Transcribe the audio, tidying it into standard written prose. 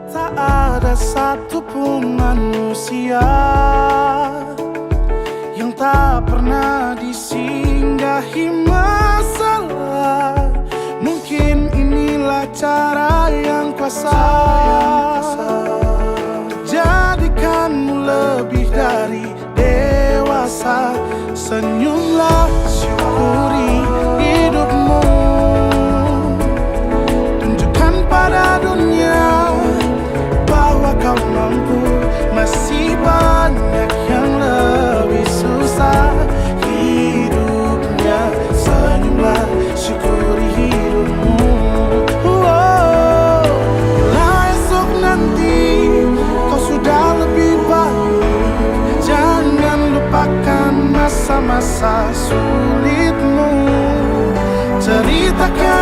Tak ada satupun manusia yang tak pernah disinggahi masalah. Mungkin inilah cara yang kuasa jadikanmu lebih dari dewasa. Senyumlah, syukuri hidupmu, tunjukkan pada dunia bahwa kau mampu. Masih banyak yang lebih susah hidupnya. Senyumlah, syukuri hidupmu. Bila esok nanti kau sudah lebih baik, jangan lupakan masa-masa sulitmu. Ceritakan